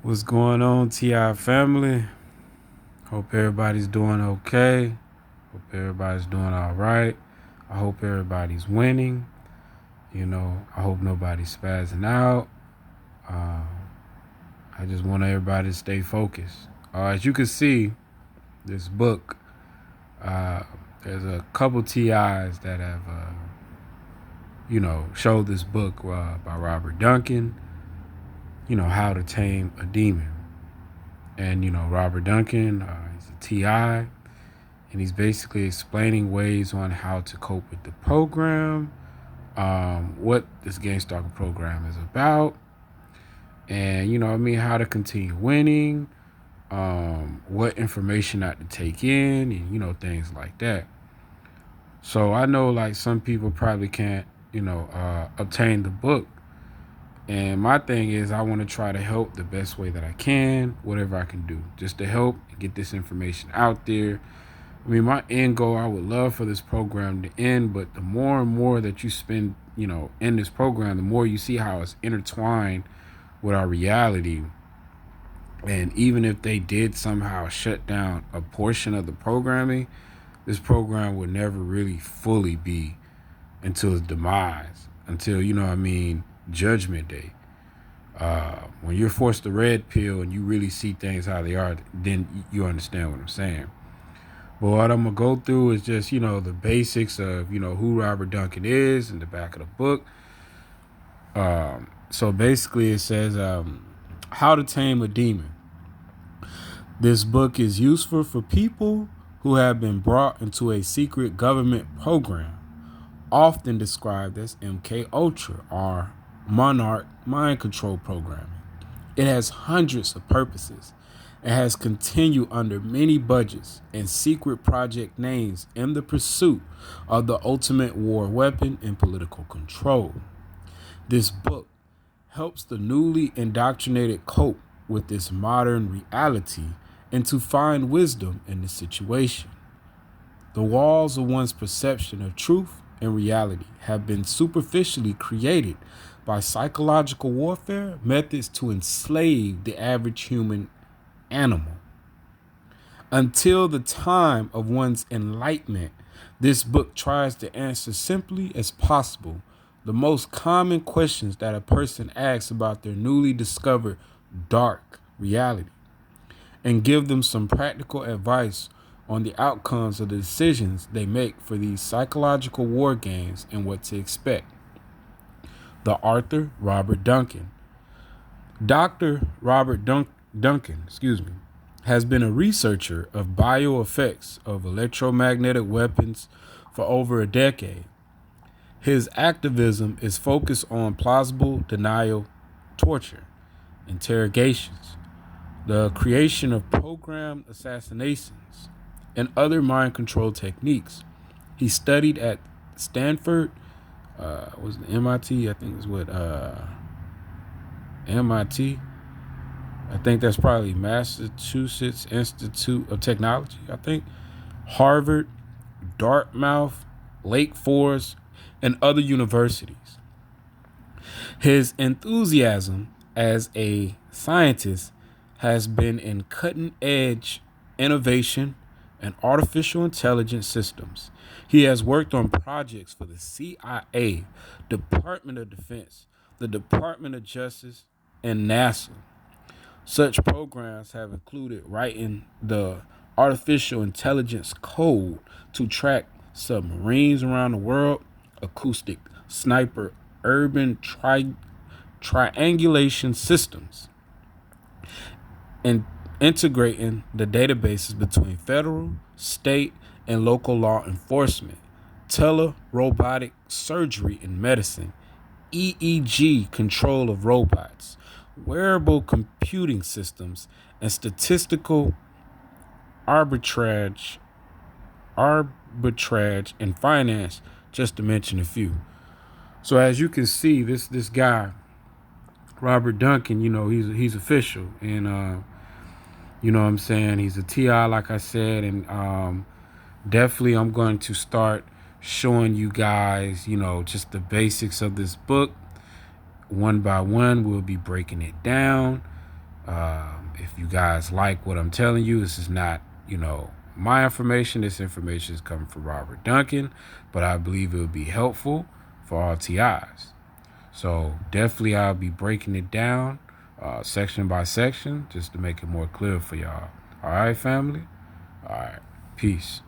What's going on, TI family? Hope everybody's doing okay. Hope everybody's doing all right. I hope everybody's winning. I hope nobody's spazzing out. Uh, I just want everybody to stay focused. As you can see, this book, uh, there's a couple TIs that have, showed this book by Robert Duncan, How to Tame a Demon. And, Robert Duncan, he's a TI, and he's basically explaining ways on how to cope with the program, what this game stalker program is about, and how to continue winning, what information not to take in, and things like that. So I know like some people probably can't obtain the book, and my thing is I want to try to help the best way that I can, whatever I can do, just to help and get this information out there. I mean, my end goal, I would love for this program to end, but the more and more that you spend, in this program, the more you see how it's intertwined with our reality. And even if they did somehow shut down a portion of the programming, this program would never really fully be until its demise, until, Judgment Day. When you're forced the red pill and you really see things how they are, then you understand what I'm saying. But what I'm gonna go through is just the basics of who Robert Duncan is in the back of the book. So basically, it says how to tame a demon. This book is useful for people who have been brought into a secret government program, often described as MK Ultra or Monarch mind control programming. It has hundreds of purposes. It has continued under many budgets and secret project names in the pursuit of the ultimate war weapon and political control. This book helps the newly indoctrinated cope with this modern reality and to find wisdom in the situation. The walls of one's perception of truth and reality have been superficially created by psychological warfare methods to enslave the average human animal. Until the time of one's enlightenment, this book tries to answer simply as possible the most common questions that a person asks about their newly discovered dark reality and give them some practical advice on the outcomes of the decisions they make for these psychological war games and what to expect. The author, Robert Duncan. Dr. Duncan, has been a researcher of bioeffects of electromagnetic weapons for over a decade. His activism is focused on plausible denial, torture, interrogations, the creation of programmed assassinations, and other mind control techniques. He studied at Stanford, was it MIT? I think it's what MIT. I think that's probably Massachusetts Institute of Technology. I think Harvard, Dartmouth, Lake Forest, and other universities. His enthusiasm as a scientist has been in cutting edge innovation and artificial intelligence systems. He has worked on projects for the CIA, Department of Defense, the Department of Justice, and NASA. Such programs have included writing the artificial intelligence code to track submarines around the world, acoustic sniper urban triangulation systems, and integrating the databases between federal, state, and local law enforcement, telerobotic surgery and medicine, EEG control of robots, wearable computing systems, and statistical arbitrage, arbitrage and finance, just to mention a few. So as you can see, this guy, Robert Duncan, he's official, and what I'm saying, he's a TI, like I said, and definitely I'm going to start showing you guys, just the basics of this book. One by one, we'll be breaking it down. If you guys like what I'm telling you, this is not, my information. This information is coming from Robert Duncan, but I believe it would be helpful for all TIs. So definitely I'll be breaking it down section by section just to make it more clear for y'all. All right, family? All right. Peace.